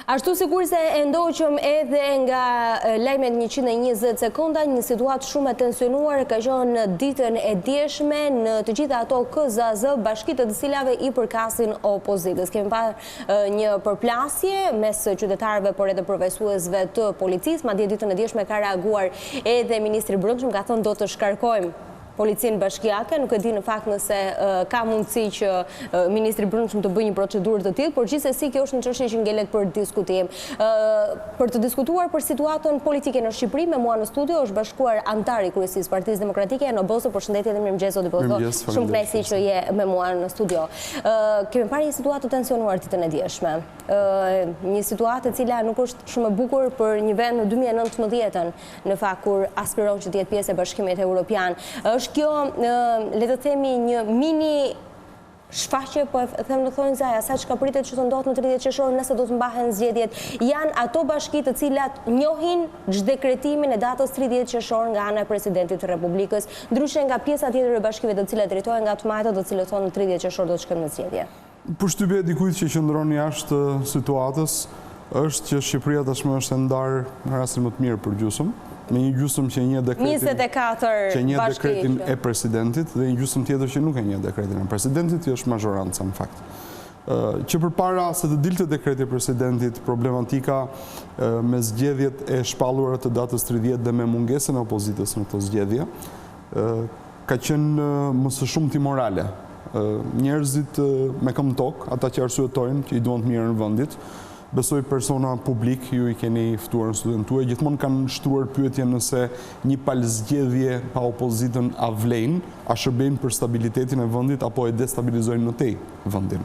Ashtu sikur se e ndoqëm edhe nga lajmet 120 sekonda, një situatë shumë e tensionuar ka qenë ditën e djeshme në të gjitha ato KZAZ, bashkitë të cilave i përkasin opozitës. Kemi parë një përplasje mes qytetarëve, por edhe përfaqësuesve të policisë. Madje ditën e djeshme ka reaguar edhe ministri i Brendshëm, ka thënë do të shkarkojmë policinë bashkiake. Nuk e di në fakt nëse ka mundësi që ministri i Brendshëm të bëjë një procedurë të tillë, por gjithsesi kjo është një çështje që ngelet për diskutim. Për të diskutuar për situatën politike në Shqipëri, me mua në studio është bashkuar antari i kryesisë së Partisë Demokratike, Eno Bozdo. Përshëndetje dhe mirëmëngjes zoti Bozdo. Shumë kënaqësi që je me mua në studio. Kemi parë një situatë të tensionuar ditën e djeshme. Një situatë e cila nuk është shumë e bukur për një vend në 2019-ën, në fakt kur aspiron që të jetë pjesë e Bashkimit Evropian. Është kjo, le të themi, një mini shfaqje, po e them në thonjë zaja, sa çka pritet që të ndodhë në 30 qershor nëse do të mbahen zgjedhjet, janë ato bashki të cilat njohin zhdekretimin e datës 30 qershor nga ana e presidentit të Republikës, ndryshe nga pjesa tjetër e bashkive të cilat drejtohen nga të majta, të cilët thonë në 30 qershor do të shkojmë në zgjedhje. Përshtypja e dikujt që qëndron jashtë situatës është që Shqipëria tashmë është e ndarë në rastin më të mirë për gjysmë, me një gjysmë që një dekretin e presidentit dhe një gjysmë tjetër që nuk e një dekretin e presidentit, që është mazhoranca në fakt. Që përpara se të dilte dekreti e presidentit, problematika me zgjedhjet e shpallura të datës 30 dhe me mungesën e opozitës në të zgjedhje, ka qenë më së shumti morale. Njerëzit me këmbë tokë, ata që arsyetojnë që i duan të mirë në vendit, besoj persona publik, ju i keni ftuar në studion tuaj, gjithmonë kanë shtruar pyetje nëse një palëzgjedhje pa opozitën a vlen, a shërbejnë për stabilitetin e vendit apo e destabilizojnë në tej vendin.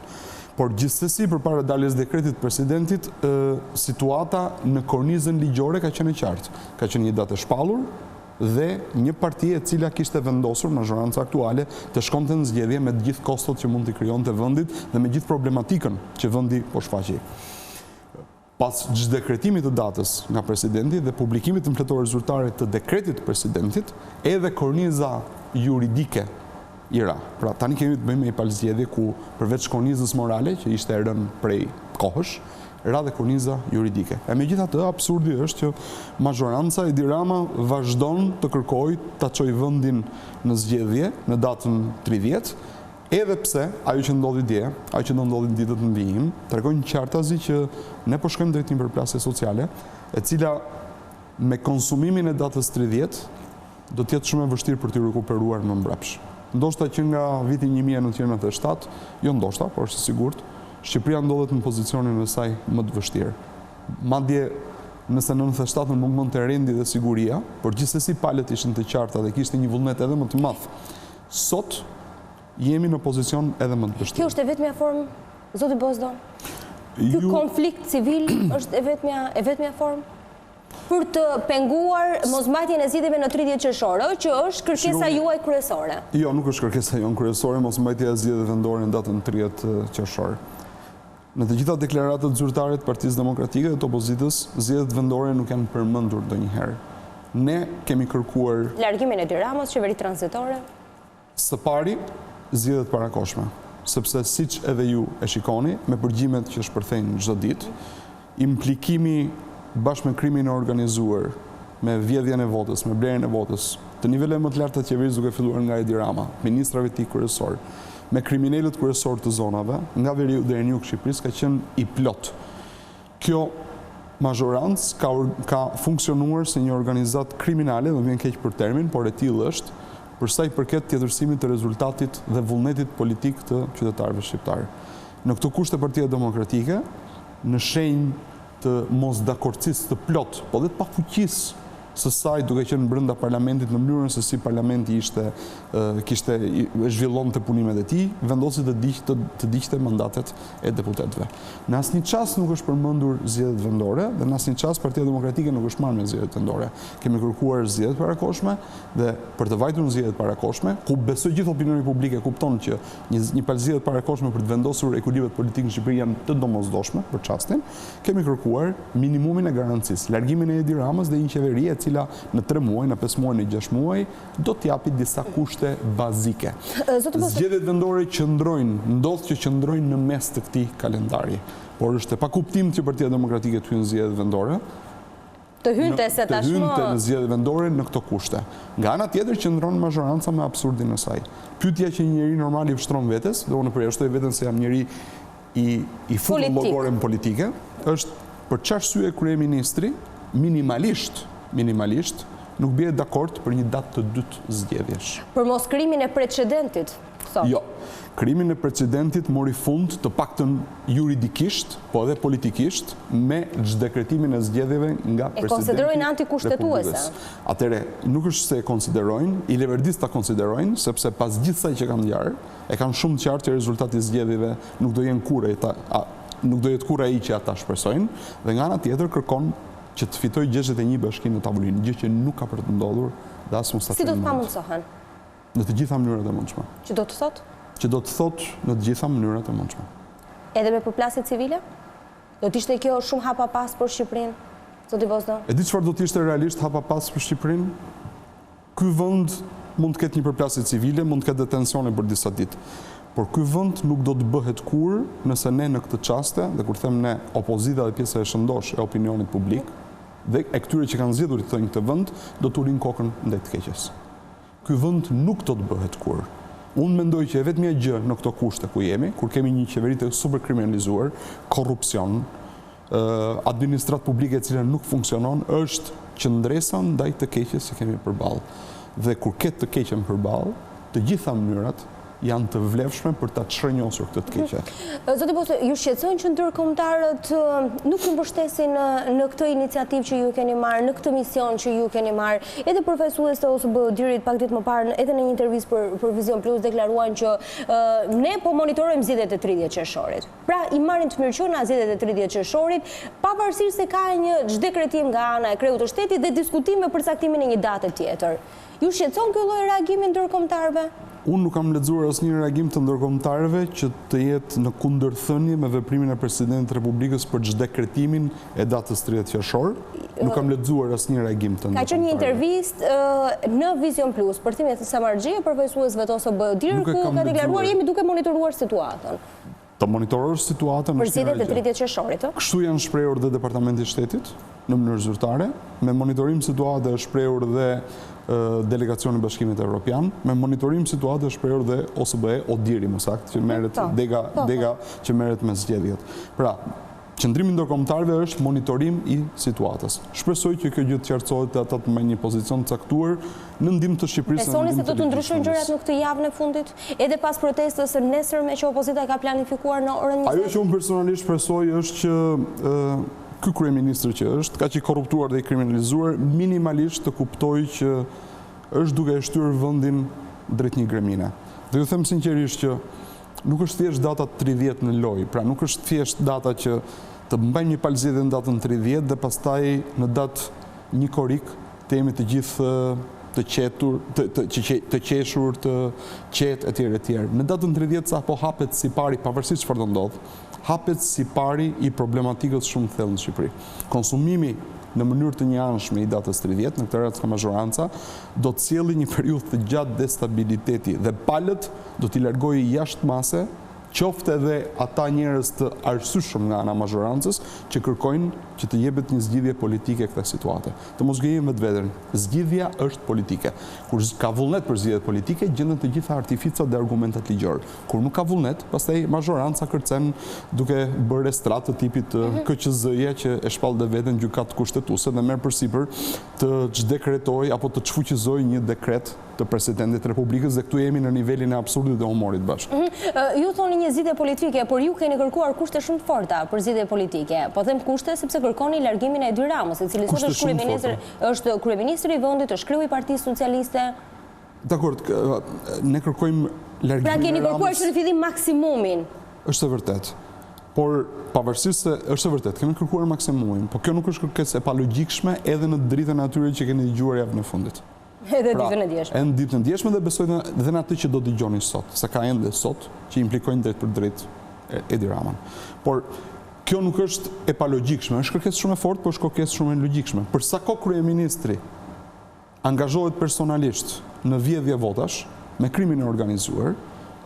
Por gjithsesi përpara daljes dekretit presidentit, situata në kornizën ligjore ka qenë e qartë. Ka qenë një datë e shpallur dhe një parti e cila kishte vendosur mazhoranca aktuale të shkonte në zgjedhje me të gjithë kostot që mund të krijonte vendit dhe me gjithë problematikën që vendi po shfaqej. Pas dekretimit të datës nga presidenti dhe publikimit të mbretëror zyrtare të dekretit presidentit, edhe korniza juridike i ra. Pra tani kemi të bëjmë me një palëzgjedhje ku përveç kornizës morale, që ishte e rënë prej kohësh, ra dhe korniza juridike. E megjithatë, absurdi është që mazhoranca Edi Rama vazhdon të kërkojë ta çojë vendin në zgjedhje në datën 30, edhe pse ajo që ndodhi dje, ajo që do ndodhi në ditët në vijim, tregojnë qartazi që ne po shkojmë drejt një përplasje sociale, e cila me konsumimin e datës 30 do të jetë shumë e vështirë për t'i rikuperuar më mbrapsht. Ndoshta që nga viti 1997, jo ndoshta, por është sigurt, Shqipëria ndodhet në pozicionin e saj më të vështirë. Madje nëse në 97 nuk mund të rendi dhe siguria, por gjithsesi palët ishin të qarta dhe kishte një vullnet edhe më të madh. Sot jemi në pozicion edhe më të vështirë. Kjo është e vetmja formë, zoti Bozdo? Ky konflikt civil është e vetmja formë për të penguar mosmbajtjen e zgjedhjeve në 30 qershor, që është kërkesa juaj kryesore? Jo, nuk është kërkesa jonë kryesore, mosmbajtja e zgjedhjeve vendore në datën 30 qershor. Në të gjitha deklaratët zyrtare të Partisë Demokratike dhe të opozitës, zgjedhjet vendore nuk janë përmendur ndonjëherë. Ne kemi kërkuar largimin e Edi Ramës, qeveri tranzitore. Së pari, zgjedhjet parakoshme, sepse siç edhe ju e shikoni, me përgjimet që shpërthejnë çdo ditë, implikimi bashkë me krimin e organizuar, me vjedhjen e votës, me blerjen e votës, të nivele më të larta të qeverisë duke filluar nga Edi Rama, ministrave të tij kryesor, me kriminalët kryesor të zonave, nga veriu deri në jug Shqipërisë, ka qenë i plot. Kjo mazhorancë ka funksionuar si një organizat kriminale, dhe vjen keq për termin, por e tillë është, për sa i përket tjetërsimit të rezultatit dhe vullnetit politik të qytetarëve shqiptarë. Në këtë kushte Partia Demokratike, në shenjë të mosdakordsisë të plot, po dhe të pafuqisë së saj duke qenë brenda parlamentit në mënyrën se si parlamenti kishte zhvillonte punimet e tij, vendosi të diqte mandatet e deputetëve. Në asnjë çast nuk është përmendur zgjedhjet vendore dhe në asnjë çast Partia Demokratike nuk është marrë me zgjedhjet vendore. Kemi kërkuar zgjedhjet parakoshme dhe për të vajtur në zgjedhjet parakoshme, ku besoj gjithë opinioni publik e kupton që një palëzgjedhje parakoshme për të vendosur ekuilibrat politik në Shqipëri janë të domosdoshme për çastin, kemi kërkuar minimumin e garancisë, largimin e Edi Ramës dhe një qeveri e cila në 3 muaj, në 5 muaj, në 6 muaj, do t'japi disa kushte bazike. Zgjedhjet vendore ndodh që qëndrojnë në mes të këtij kalendari. Por është pa kuptim që Partia Demokratike të hyjë në zgjedhjet vendore. Të hynte në zgjedhjet vendore në këto kushte. Nga ana tjetër qëndron mazhoranca me absurdin e saj. Pyetja që një njeri normal i vshtron vetes, dhe unë përjashtoj veten se jam njeri i futur në llogarin politike, është për çfarë arsye kryeministri minimalisht nuk bie dakord për një datë të dytë zgjedhjesh. Për mos krimin e precedentit. Jo. Krimin e precedentit mori fund të paktën juridikisht, po edhe politikisht, me zhdekretimin e zgjedhjeve nga presidenti. E konsiderojnë antikushtetuese. Atëre, nuk është se e konsiderojnë, i leverdistë ta konsiderojnë, sepse pas gjithsaj që kanë ngjarë, e kanë shumë qartë që rezultati i zgjedhjeve nuk do jetë kur ai që ata shpresojnë, dhe nga ana tjetër kërkon që të fitojë 61 bashki në tavolinë, gjë që nuk ka për të ndodhur dhe as mos ta Si do të pamundsohen? Në të gjitha mënyrat e mundshme. Që do të thotë? Që do të thotë në të gjitha mënyrat e mundshme. Edhe me përplasje civile? Do të ishte kjo shumë hapapas për Shqipërinë, zoti Bozdo? E di çfarë do të ishte realisht hapapas për Shqipërinë? Ky vend mund të ketë një përplasje civile, mund të ketë detensione për disa ditë. Por ky vend nuk do të bëhet kurrë nëse ne në këtë çaste, dhe kur them ne, opozita dhe pjesa e shëndosh e opinionit publik, dhe e këtyre që kanë zgjedhur të thënë këtë vend, do të ulin kokën ndaj të keqes. Ky vend nuk do të bëhet kurrë. Unë mendoj që e vetmja gjë në këto kushte ku jemi, kur kemi një qeveri të superkriminalizuar, korrupsion, administratë publike e cila nuk funksionon, është qëndresa ndaj të keqes që kemi përballë. Dhe kur ketë të keqen përballë, të gjitha mënyrat janë të vlefshme për ta çrënjosur këtë të keqe. Zoti Bozdo, ju shqetësojnë që ndërkombëtarët nuk ju mbështesin në këtë iniciativë që ju keni marrë, në këtë mision që ju keni marrë. Edhe përfaqësues të OSB-dirit pak ditë më parë, edhe në një intervistë për Vizion Plus deklaruan që ne po monitorojmë zgjedhjet e 30 qershorit. Pra i marrin të mirëqenia zgjedhjet e 30 qershorit, pavarësisht se ka një zhdekretim nga ana e kreut të shtetit dhe diskutime për caktimin e një date tjetër. Ju shqetëson ky lloj reagimi ndërkombëtarëve? Unë nuk kam lexuar asnjë reagim të ndërkombëtarëve që të jetë në kundërthënie me veprimin e Presidentit të Republikës për zhdekretimin e datës 30 qershor. Nuk kam lexuar asnjë reagim të ndërkombëtarëve. Ka qenë një intervistë në Vizion Plus për timin e Samarxhie përfaqësuesve të OSB-dirit ku ka deklaruar jemi duke monitoruar situatën. Të monitorojë situatën për zgjedhjet e 30 qershorit. Kështu janë shprehur dhe Departamenti i Shtetit në mënyrë zyrtare, me monitorim situate është shprehur dhe Delegacioni i Bashkimit Evropian, me monitorim situate është shprehur dhe OSBE, ODIR-i më saktë, që merret dega që merret me zgjedhjet. Pra, qëndrimi ndërkombëtarëve është monitorim i situatës. Shpresoj që kjo gjë të qartësohet dhe ata të marrin një pozicion të caktuar në ndihmë të Shqipërisë. Besoni se do të ndryshojnë gjërat në këtë javë në fundit, edhe pas protestës së nesërme që opozita ka planifikuar në orën 20? Ajo që unë personalisht shpresoj është që ky kryeministër që është, kaq i korruptuar dhe i kriminalizuar, minimalisht të kuptojë që është duke e shtyrë vendin drejt një gremine. Dhe ju them sinqerisht që nuk është thjesht data 30 në lojë, pra nuk është thjesht data që të mbajmë një palëzjedhje në datën 30 dhe pastaj në datë një korik të jemi të gjithë të qetur, të qeshur, të qetë etj. Në datën 30 sa po hapet si pari, pavarësisht çfarë do ndodh, hapet si pari i problematikës shumë thellë në Shqipëri. Konsumimi në mënyrë të njëanshme i datës 30, në këtë rast ka mazhoranca, do të sjellë një periudhë të gjatë destabiliteti dhe palët do t'i largojë jashtë mase, qoftë edhe ata njerëz të arsyeshëm nga ana mazhorancës që kërkojnë që të jepet një zgjidhje politike kësaj situate. Të mos gëjim vetveten. Zgjidhja është politike. Kur ka vullnet për zgjidhje politike, gjenden të gjitha artificat dhe argumentat ligjor. Kur nuk ka vullnet, pastaj mazhoranca kërcen duke bërë stratë të tipit KZAZ-ja që e shpall dhe veten gjykat kushtetuese dhe merr përsipër të çdekretoj apo të çfuqizoj një dekret të Presidentit të Republikës dhe këtu jemi në nivelin e absurdit dhe humorit bashkë. Ju thoni një zgjidhje politike, por ju keni kërkuar kushte shumë të forta për zgjidhje politike. Po them kushte sepse kërkoni largimin e Edy Ramës, i cili sot është kryeministri i vendit, është kreu i Partisë Socialiste. Dakor, ne kërkojmë largimin e Ramës. Pra keni kërkuar që në fillim maksimumin. Është e vërtet. Por pavarësisht se është e vërtet, kemi kërkuar maksimumin, po kjo nuk është kërkesë e palogjikshme edhe në dritën e atyre që keni dëgjuar javën e fundit. Edhe ditën e djeshme. Edhe ditën e djeshme dhe besoj dhe në atë që do dëgjoni sot, se ka ende sot që implikojnë drejt për drejt Edy Ramën. Por kjo nuk është e palogjikshme, është kërkesë shumë e fortë, por është kërkesë shumë e logjikshme. Për sa kohë kryeministri angazhohet personalisht në vjedhje votash me krimin e organizuar,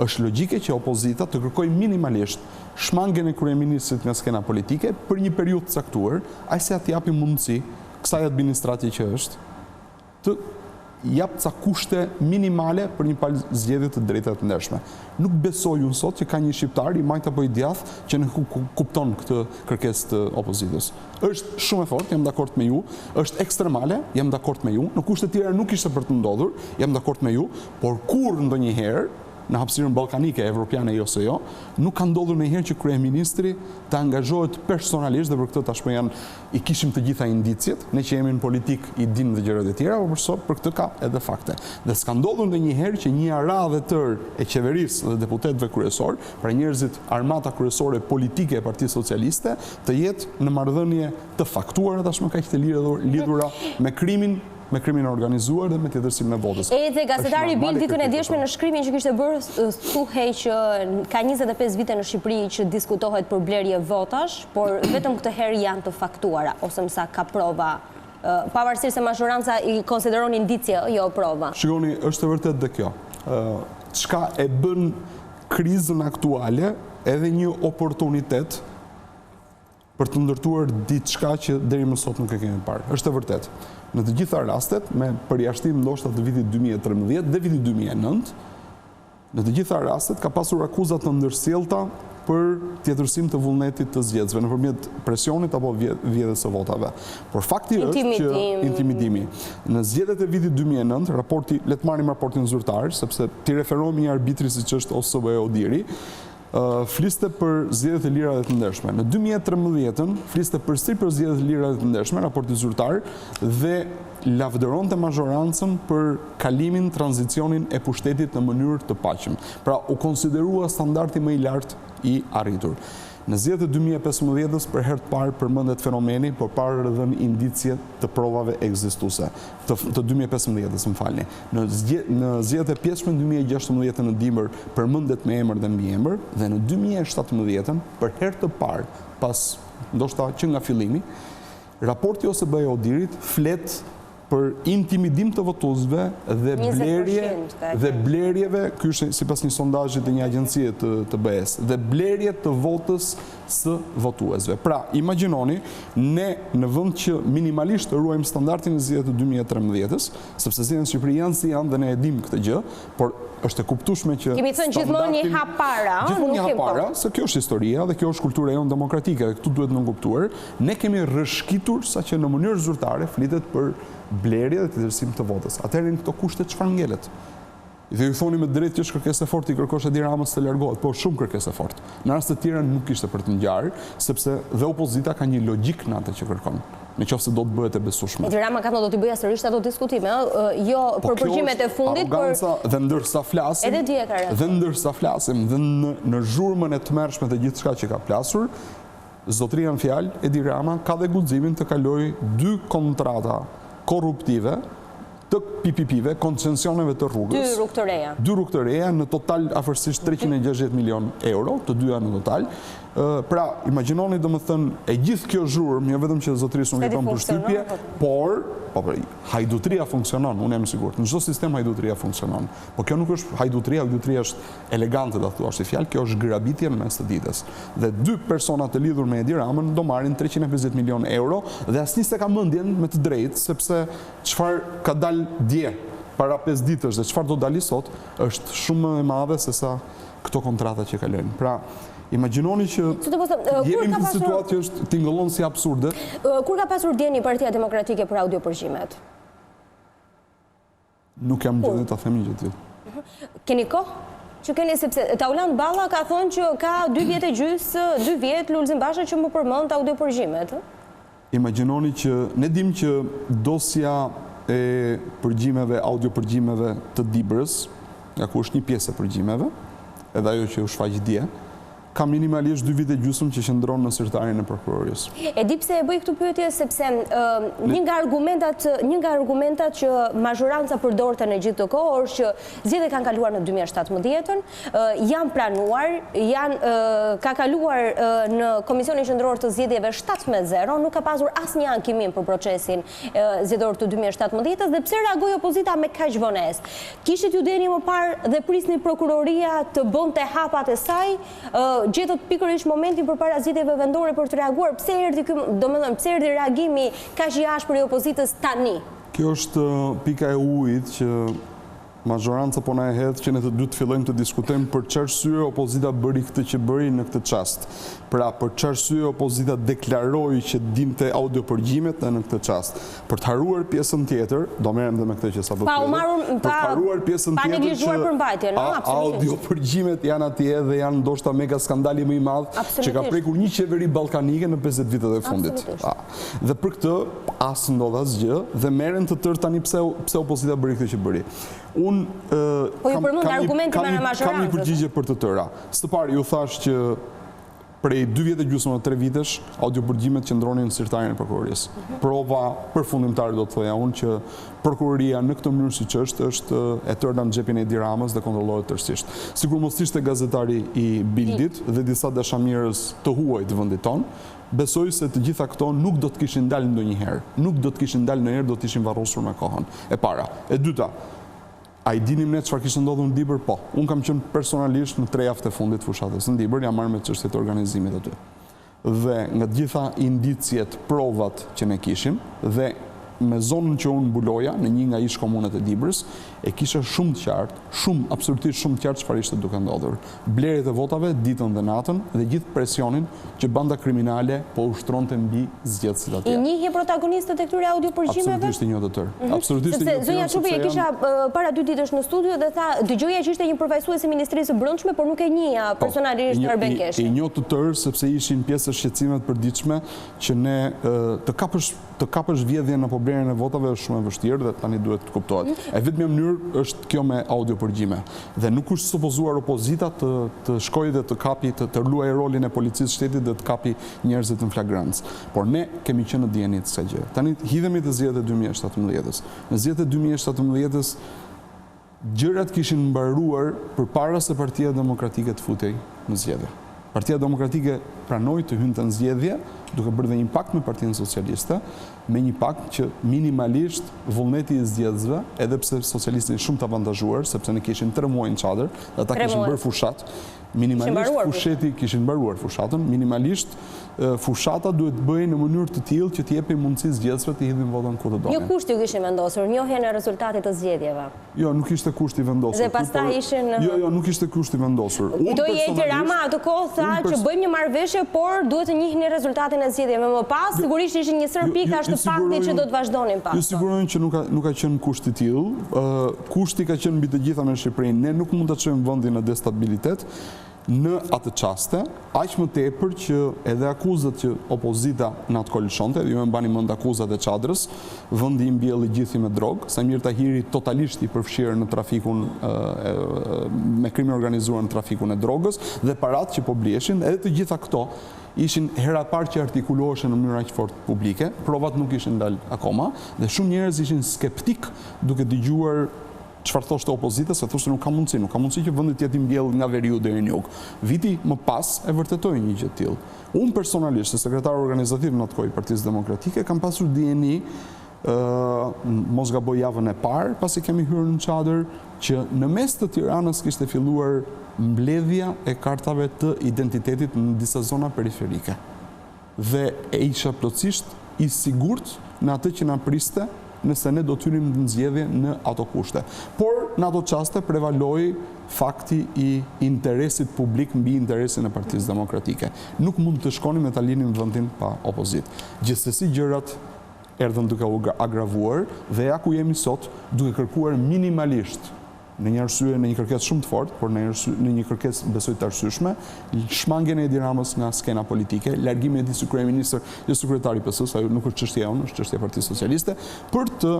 është logjike që opozita të kërkojë minimalisht shmangen e kryeministrit nga skena politike për një periudhë të caktuar, aq sa t'i japi mundësi kësaj administrati që është të jap ca kushte minimale për një palë zgjedhje të drejta të ndershme. Nuk besoj unë sot që ka një shqiptar i majt apo i djath që nuk kupton këtë kërkesë të opozitës. Është shumë e fortë, jam dakord me ju, është ekstremale, jam dakord me ju, në kushte të tjera nuk ishte për të ndodhur, jam dakord me ju, por kur ndonjëherë në hapësirën ballkanike, evropiane ose jo, nuk ka ndodhur ndonjëherë që kryeministri të angazhohet personalisht, dhe për këtë tashmë i kishim të gjitha indicjet, ne që jemi në politik i dimë dhe gjërat e tjera, por për këtë ka edhe fakte. Dhe s'ka ndodhur ndonjëherë që një radhë e tërë e qeverisë dhe deputetëve kryesor, pra njerëzit armata kryesore politike e Partisë Socialiste, të jetë në marrëdhënie të faktuara tashmë kaq të lidhura me krimin organizuar dhe me tjetërsimin e votës. Edhe gazetari Bil ditën e dieshme në shkrimin që kishte bërë thuhej që ka 25 vite në Shqipëri që diskutohet për blerje votash, por vetëm këtë herë janë të faktuara, ose mësa ka prova, pavarësisht se majoranca i konsideron indicje, jo prova. Shikoni, është e vërtet dhe kjo. Çka e bën krizën aktuale edhe një oportunitet për të ndërtuar diçka që deri më sot nuk e kemi parë. Është e vërtet. Në të gjitha rastet, me përjashtim ndoshta të vitit 2013 dhe vitit 2009, në të gjitha rastet ka pasur akuzat të ndërsjellta për tjetërsim të vullnetit të zgjedhësve nëpërmjet presionit apo vjedhjes së votave. Por fakti është që intimidimi. Në zgjedhjet e vitit 2009, le të marrim raportin zyrtar, sepse ti referohemi një arbitri siç është OSB Odiri, fliste për zgjedhjet e lira dhe të ndershme. Në 2013 fliste përsëri për zgjedhjet e lira dhe të ndershme, raporti zyrtar, dhe lavdëronte majorancën për kalimin, tranzicionin e pushtetit në mënyrë të paqëm. Pra, u konsiderua standardi më i lartë i arritur. Në zgjedhjet e 2015-s për herë të parë përmendet fenomeni, por parë rrëdhën indicje të provave ekzistuese të 2015-s, më falni. Në zgjedhjet e pjesshme në 2016 në dimër përmendet me emër dhe mbi emër, dhe në 2017 për herë të parë, pas ndoshta që nga fillimi, raporti OSB Odirit flet për intimidim të votuesve dhe blerjeve, ky është sipas një sondazhi të një agjencie të BE-s, dhe blerje të votës së votuesve. Pra, imagjinoni, ne në vend që minimalisht ruajmë standardin e zgjedhjeve të 2013-s, sepse zgjedhjet në Shqipëri janë si janë dhe ne e dimë këtë gjë, por është e kuptueshme që kemi thënë gjithmonë një hap para, gjithmonë një hap para, se kjo është historia dhe kjo është kultura jonë demokratike dhe këtu duhet nënkuptuar. Ne kemi rrëshqitur saqë në mënyrë zyrtare flitet për blerje dhe tjetërsim të votës. Atëherë në këto kushte çfarë ngelet? Dhe ju thoni me drejtë që është kërkesë e fortë i kërkosh Edi Ramës të largohet, por shumë kërkesë e fortë. Në raste të tjera nuk ishte për të ngjarë, sepse dhe opozita ka një logjik në atë që kërkon. Në qoftë se do të bëhet e besueshme. Edi Rama ka thënë do t'i bëja sërish ato diskutime, jo për përgjimet e fundit, por dhe ndërsa flasim, edhe dje ka rënë. Dhe ndërsa flasim dhe në zhurmën e tmerrshme të gjithçka që ka plasur, zotëria në fjalë, Edi Rama ka dhe guximin të kalojë 2 kontrata korruptive të PPP-ve, koncesioneve të rrugës. 2 rrugë të reja në total afërsisht 360 milion euro, të dyja në total. Pra, imagjinoni domethënë e gjithë kjo zhurmë, jo vetëm që zotërisë nuk jeton përshtypje, por hajdutria funksionon, unë jam i sigurt. Në çdo sistem hajdutria funksionon. Po kjo nuk është hajdutria është elegante ta thuash si fjalë, kjo është grabitje në mes të ditës. Dhe 2 persona të lidhur me Edi Ramën do marrin 350 milion euro dhe asnjë s'e ka mendjen me të drejtë, sepse çfarë ka dalë dje para 5 ditësh dhe çfarë do dali sot është shumë më e madhe se sa këto kontrata që kalojnë. Pra, imagjinoni që jemi në situatë që është tingëllon si absurde. Kur ka pasur dje një Partia Demokratike për audiopërgjimet? Nuk jam gjendje ta them një gjë tillë. Keni kohë? Që keni, sepse Tauland Balla ka thonë që ka 2 vjet e gjys, 2 vjet Lulzim Basha që më përmend audiopërgjimet. Imagjinoni që ne dimë që dosja e përgjimeve, audiopërgjimeve të Dibrës, nga ku është një pjesë e përgjimeve, edhe ajo që u shfaq dje, ka minimalisht 2 vite gjysmë që qëndron në sirtarin e prokurorisë. E di pse e bëj këtë pyetje sepse një nga argumentat që mazhoranca përdorte në gjithë të kohë është që zgjedhjet kanë kaluar në 2017-ën, janë planuar, ka kaluar në Komisionin Qendror të Zgjedhjeve 17-0, nuk ka pasur asnjë ankimin për procesin zgjedhor të 2017-s dhe pse reagoi opozita me kaq vonesë? Kishit ju deni më parë dhe prisni prokuroria të bënte hapat e saj? Gjetët pikërisht momentin përpara zgjedhjeve vendore për të reaguar. Pse erdhi reagimi kaq i ashpër i opozitës tani? Kjo është pika e ujit që mazhoranca po na e hedh që ne të dy të fillojmë të diskutojmë për çfarë arsye opozita bëri këtë që bëri në këtë çast. Pra për çfarë arsye opozita deklaroi që dinte audiopërgjimet në këtë çast. Për të haruar pjesën tjetër, do merrem edhe me këtë që sapo për të haruar pjesën tjetër që audiopërgjimet janë atje dhe janë ndoshta mega skandali më i madh që ka prekur një qeveri ballkanike në 50 vitet e fundit. Dhe për këtë as ndodh asgjë dhe merren të tërë tani pse opozita bëri këtë që bëri. Kam një përgjigje për të tëra. Së pari, ju thash që prej 2 vjet e gjysmë në 3 vitesh, audiopërgjimet qëndronin në sirtarin e prokurorisë. Prova përfundimtare do të thoja unë që prokuroria në këtë mënyrë siç është e tërë në xhepin e Edi Ramës dhe kontrollohet tërësisht. Sikur mos ishte gazetari i Bildit dhe disa dashamirës të huaj të vendit tonë, besoj se të gjitha këto nuk do të kishin dalë ndonjëherë. Nuk do të kishin dalë ndonjëherë, do të ishin varrosur me kohën. E para. E dyta, a i dinim ne çfarë kishte ndodhur në Dibër? Po. Unë kam qenë personalisht në 3 javët e fundit fushatës në Dibër, jam marrë me çështjet e organizimit aty. Dhe nga të gjitha indicjet, provat që ne kishim dhe me zonën që unë mbuloja në një nga ish komunet e Dibrës, e kisha shumë të qartë, absolutisht shumë të qartë çfarë ishte duke ndodhur. Blerjet e votave ditën dhe natën dhe gjithë presionin që banda kriminale po ushtronte mbi zgjedhësit atje. I njihje protagonistët e këtyre audiopërgjimeve? Absolutisht i njoh të tërë. Absolutisht i njoh të tërë. Zonja Çupi e kisha para 2 ditësh në studio dhe tha, dëgjoja që ishte një përfaqësues i Ministrisë së Brendshme, por nuk e njihja personalisht Arben Keshi. I njoh të tërë sepse ishin pjesë e shqetësimeve të përditshme që ne të kapësh vjedhjen apo blerjen e votave është shumë e vështirë dhe tani duhet të kuptohet. E vetmja mënyrë është kjo me audiopërgjime. Dhe nuk është supozuar opozita të shkojë dhe të kapi, të luajë rolin e policisë shtetit dhe të kapi njerëzit në flagrancë. Por ne kemi qenë në dieni të kësaj gjë. Tani hidhemi te zgjedhjet e 2017-s. Në zgjedhjet e 2017-s gjërat kishin mbaruar përpara se Partia Demokratike të futej në zgjedhje. Partia Demokratike pranoi të hynte në zgjedhje, duke bërë dhe një pakt me Partinë Socialiste, me një pakt që minimalisht vullneti i zgjedhësve, edhe pse socialistët shumë të avantazhuar, sepse ne kishin 3 muaj në çadër, dhe ata kishin bërë fushat, minimalisht fusheti kishin mbaruar fushatën, minimalisht fushata duhet bëjë në mënyrë të tillë që të jepë mundësi zgjedhësve të hidhin votën ku të donin. Një kusht ju kishin vendosur, njohjen e rezultatit të zgjedhjeve. Jo, nuk ishte kusht i vendosur. Dhe pastaj ishin Jo, nuk ishte kusht i vendosur. Do jeti Rama atë kohë tha që bëjmë një marrëveshje, por duhet të njihni rezultatin e zgjedhjeve. Më pas sigurisht ishin një sër pikash të faktit që do të vazhdonin pas. Ju sigurojnë që nuk ka qenë kusht i tillë. Kushti ka qenë mbi të gjitha në Shqipëri. Ne nuk mund ta çojmë vendin në destabilitet. Në atë çaste, aq më tepër që edhe akuzat që opozita na të kolishonte, ju më mbani mend akuzat e Çadrës, vendi i mbjelli gjithë me drogë, Samir Tahiri totalisht i përfshirë në trafikun me krimin organizuar në trafikun e drogës dhe paratë që po blieshin, edhe të gjitha këto ishin hera parë që artikuloheshin në mënyrë aq fort publike, provat nuk ishin dalë akoma dhe shumë njerëz ishin skeptik duke dëgjuar çfarë thoshte opozita, se thoshte nuk ka mundësi që vendi të jetë i mbjellë nga veriu deri në jug. Viti më pas e vërtetoi një gjë të tillë. Unë personalisht, si sekretar organizativ në atë kohë i Partisë Demokratike, kam pasur dieni, mos gaboj javën e parë, pasi kemi hyrë në çadër, që në mes të Tiranës kishte filluar mbledhja e kartave të identitetit në disa zona periferike. Dhe e isha plotësisht i sigurt në atë që na priste nëse ne do të hyrim në zgjedhje në ato kushte. Por në ato çaste prevaloi fakti i interesit publik mbi interesin e Partisë Demokratike. Nuk mund të shkonim me ta linim vendin pa opozitë. Gjithsesi gjërat erdhën duke u agravuar dhe ja ku jemi sot duke kërkuar minimalisht në një arsye, në një kërkesë shumë të fortë, por në një kërkesë besoj të arsyeshme, shmangjen e Edi Ramës nga skena politike, largimin e kryeministër, jo sekretari PS-s, ajo nuk është çështja jonë, është çështja e Partisë Socialiste, për të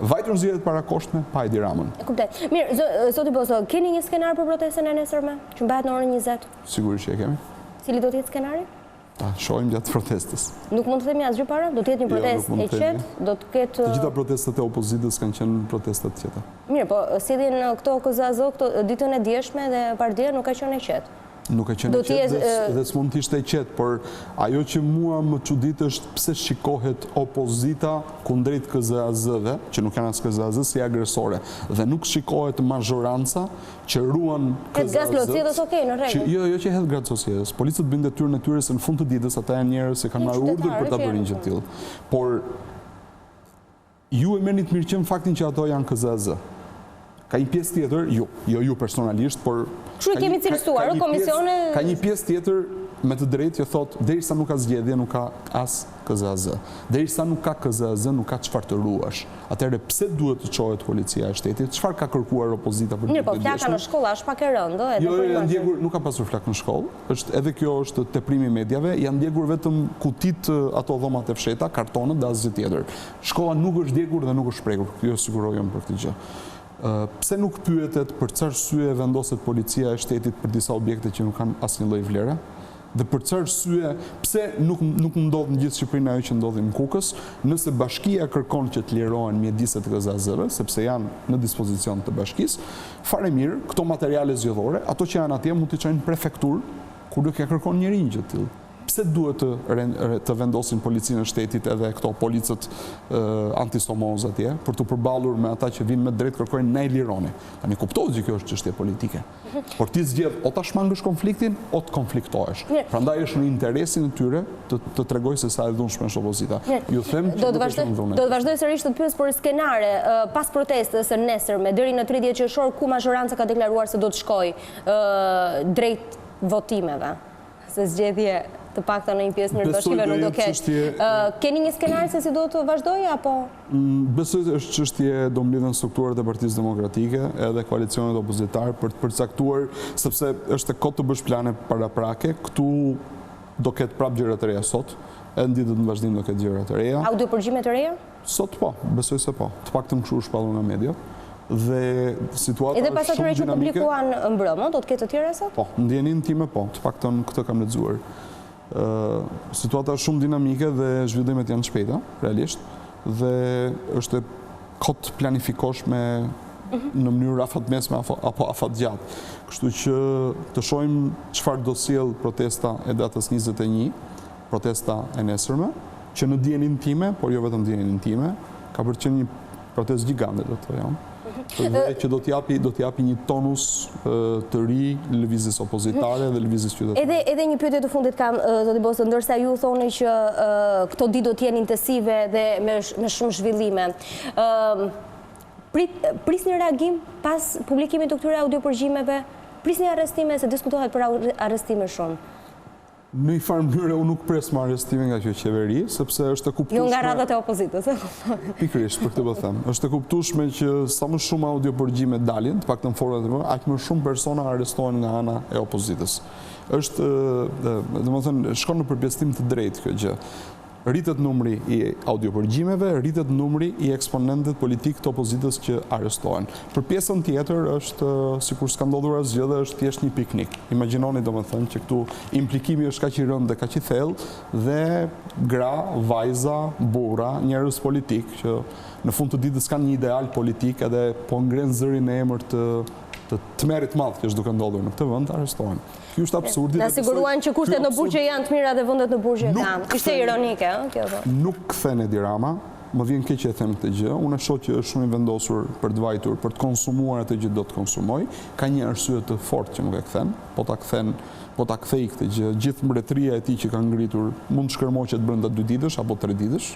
vajtur në zgjedhjet parakoshme pa Edi Ramën. E kuptoj. Mirë, zoti Bozdo, keni një skenar për protestën e nesërme, që mbahet në orën 20? Sigurisht që e kemi. Cili do të jetë skenari? Ta shohim gjatë protestës. Nuk mund të themi asgjë para? Do të jetë një protestë e qetë? Do të ketë... Të gjitha protestat e opozitës kanë qenë protestat të qeta. Mirë, po sjellin këto KZAZ ditën e djeshme dhe partia nuk ka qenë e qetë. Nuk e qenë e qetë dhe s'mund t'ishte e qetë, por ajo që mua më çudit është pse shikohet opozita kundrejt KZAZ-ve, që nuk janë as KZAZ si agresore, dhe nuk shikohet mazhoranca që ruan KZAZ. Gas lotësjedhës okej, në rregull. Jo që hedh gratë societës. Policët bëjnë detyrën e tyre se në fund të ditës ata janë njerëz që kanë marrë urdhër për ta bërë një gjë të tillë. Por ju e merrni të mirëqen faktin që ato janë KZAZ. Ka një pjesë tjetër, jo ju personalisht, por Kështu kemi cilësuar, komisione... Ka një pjesë tjetër me të drejtë që thotë, derisa nuk ka zgjedhje, nuk ka as KZAZ. Derisa nuk ka KZAZ, nuk ka çfarë të ruash. Atëherë pse duhet të çohet policia e shtetit? Çfarë ka kërkuar opozita për Mirë, po flaka në shkolla është pak e rëndë, edhe Jo, janë ndjekur, nuk ka pasur flak në shkollë. Edhe kjo është teprimi i medjave, janë ndjekur vetëm kutit ato dhomat e fsheta, kartonët dhe asgjë tjetër. Shkolla nuk është ndjekur dhe nuk është shprekur. Ju sigurojmë për këtë gjë. Pse nuk pyetet për çfarë arsye vendoset policia e shtetit për disa objekte që nuk kanë asnjë lloj vlere? Dhe për çfarë arsye pse nuk ndodh në gjithë Shqipërinë ajo që ndodhi në Kukës, nëse bashkia kërkon që të lirohen mjediset e KZAZ-ve, sepse janë në dispozicion të bashkisë, fare mirë, këto materiale zgjedhore, ato që janë atje mund t'i çojnë në prefekturë, ku nuk ja kërkon njeriu gjë të tillë. Pse duhet të vendosin policinë e shtetit edhe këto policët antisomoz atje, për të përballur me ata që vinë me drejt kërkojnë ne lironi. Tani kuptohet që kjo është çështje politike. Por ti zgjedh o ta shmangësh konfliktin o të konfliktohesh. Prandaj është në interesin e tyre të tregoj se sa e dhunshme është opozita. Ju them që do të vazhdoj sërish të pyes për skenare pas protestës së nesërme deri në 30 qershor ku mazhoranca ka deklaruar se do të shkojë drejt votimeve. Se zgjedhje të paktën në një pjesë mirë bashkive nuk do ketë. Keni një skenar se si do të vazhdojë apo? Besoj është çështje do mblidhen strukturat e Partisë Demokratike edhe koalicionet opozitare për të përcaktuar, sepse është e kohë të bësh plane paraprake. Këtu do ketë prapë gjëra të reja sot, edhe në ditët në vazhdim do ketë gjëra të reja. Audiopërgjime të reja? Sot po, besoj se po. Të paktën kështu është shpallur nga mediat. Dhe situata edhe pas është atyre shumë që dinamike. publikuan mbrëmë, do të ketë të tjera sot? Po, ndjenin time po, të paktën këtë kam lexuar. Situata është shumë dinamike dhe zhvillimet janë shpejta, realisht, dhe është kot planifikosh me në mënyrë afatmesme apo afatgjatë. Kështu që të shohim çfarë do sjell protesta e datës 21, protesta e nesërme, që në dijenin time, por jo vetëm dijenin time, ka për qenë një protestë gjigande, do të thojmë. Dhe që do t'japi një tonus të ri lëvizjes opozitare dhe lëvizjes qytetare. Edhe një pyetje të fundit kam, zoti Bozdo, ndërsa ju thoni që këto ditë do t'jenë intensive dhe me shumë zhvillime. Prisni reagim pas publikimit të këtyre audiopërgjimeve, prisni arrestime, se diskutohet për arrestime shumë. Në një farë mënyrë unë nuk pres me arrestime nga kjo qeveri, sepse është e kuptueshme. Jo nga radhët e opozitës. Pikërisht, për këtë po them. Është e kuptueshme që sa më shumë audiopërgjime dalin, të paktën format e më, aq më shumë persona arrestohen nga ana e opozitës. Është, domethënë, shkon në përpjesëtim të drejtë kjo gjë. Rritet numri i audiopërgjimeve, rritet numri i eksponentët politik të opozitës që arrestohen. Për pjesën tjetër është, sikur s'ka ndodhur asgjë, dhe është thjesht një piknik. Imagjinoni domethënë që këtu implikimi është kaq i rëndë dhe kaq i thellë dhe gra, vajza, burra, njerëz politik që në fund të ditës kanë një ideal politik edhe po ngren zërin e emër të tmerrit madh që është duke ndodhur në këtë vend, arrestohen. Ky është absurdi. Na siguruan që kushtet në burgje janë të mira dhe vendet në burgje kanë. Ishte ironike, kjo po. Nuk kthen Edi Rama, më vjen keq e them këtë gjë. Unë shoh që është shumë i vendosur për të vajtur, për të konsumuar atë që do të konsumoj. Ka një arsye të fortë që nuk e kthen, po ta kthej këtë gjë. Gjithë mbretëria e tij që ka ngritur mund të shkërmoqet brenda 2 ditësh apo 3 ditësh.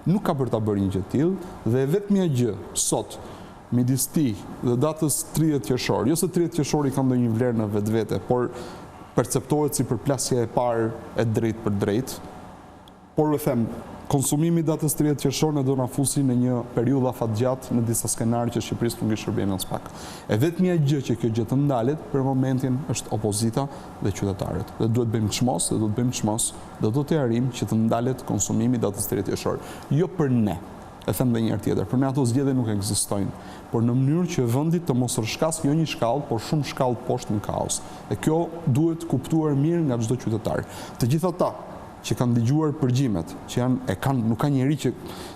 Nuk ka për ta bërë një gjë të tillë dhe vetmja gjë sot midis tij dhe datës 30 qershor, jo se 30 qershori ka ndonjë vlerë në vetvete, por perceptohet si përplasja e parë e drejtë për drejtë. Por e them, konsumimi datës 30 qershor ne do na fusi në një periudhë afatgjatë në disa skenarë që Shqipërisë nuk i shërbejnë as pak. E vetmja gjë që kjo gjë të ndalet për momentin është opozita dhe qytetarët. Dhe duhet bëjmë çmos, dhe do të arrijmë që të ndalet konsumimi datës 30 qershor. Jo për ne. e them dhe njëherë tjetër, për ne ato zgjedhje nuk ekzistojnë, por në mënyrë që vendi të mos rrshkas jo një shkallë, por shumë shkallë poshtë në kaos. Dhe kjo duhet kuptuar mirë nga çdo qytetar. Të gjithë ata që kanë dëgjuar përgjimet, që nuk ka njeri që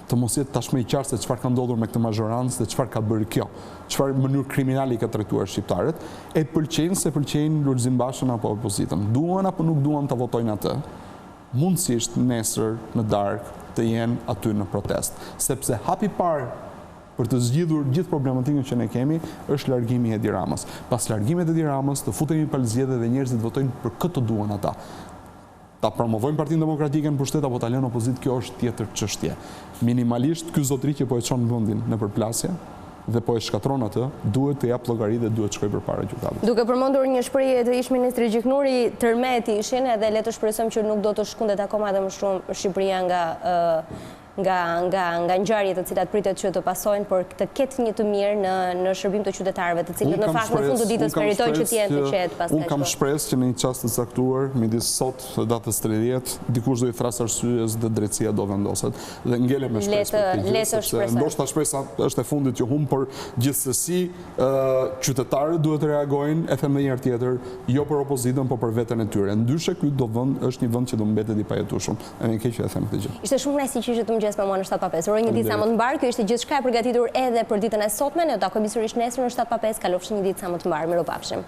të mos jetë tashmë i qartë se çfarë ka ndodhur me këtë mazhorancë dhe çfarë ka bërë kjo, çfarë mënyrë kriminale ka trajtuar shqiptarët, e pëlqejnë se pëlqejnë Lulzim Bashën apo opozitën. Duan apo nuk duan ta votojnë atë, mundësisht nesër në darkë të jenë aty në protest, sepse hapi parë për të zgjidhur gjithë problematikën që ne kemi është largimi i Edi Ramës. Pas largimit e Edi Ramës, të futemi palë zgjedhje dhe njerëzit votojnë për këtë duan ata. Ta promovojnë Partinë Demokratike në pushtet apo ta lënë opozitë, kjo është tjetër çështje. Minimalisht ky zotëri që po e çon vendin në përplasje dhe po e shkatron atë, duhet të jap llogari dhe duhet të shkojë përpara gjykatës. Duke përmendur një shprehje të ish-ministrit Gjiknuri, tërmeti ishin, edhe le të shpresojmë që nuk do të shkundet akoma edhe më shumë Shqipëria nga ngjarjet të cilat pritet që të pasojnë, por të ketë një të mirë në shërbim të qytetarëve, të cilët në fakt në fund të ditës meritojnë që të jenë të qetë pastaj. Unë kam shpresë që në një çast të caktuar, midis sot dhe datës 30, dikush do i thras arsyes dhe drejtësia do vendoset dhe ngele me shpresë. Ndoshta shpresa është e fundit që humb, por gjithsesi qytetarët duhet të reagojnë, e them edhe një herë tjetër, jo për opozitën, por për veten e tyre. Ndyshe ky është një vend që do mbetet i pajetueshëm. Edhe keq që e them këtë gjë. Ishte shumë rëndësishme që të mëngjes me mua në 7:05. Uroj një ditë sa më të mbar. Kjo ishte gjithçka e përgatitur edhe për ditën e sotme. Ne do takojmë sërish nesër në 7:05. Kalofshi një ditë sa më të mbar. Mirupafshim.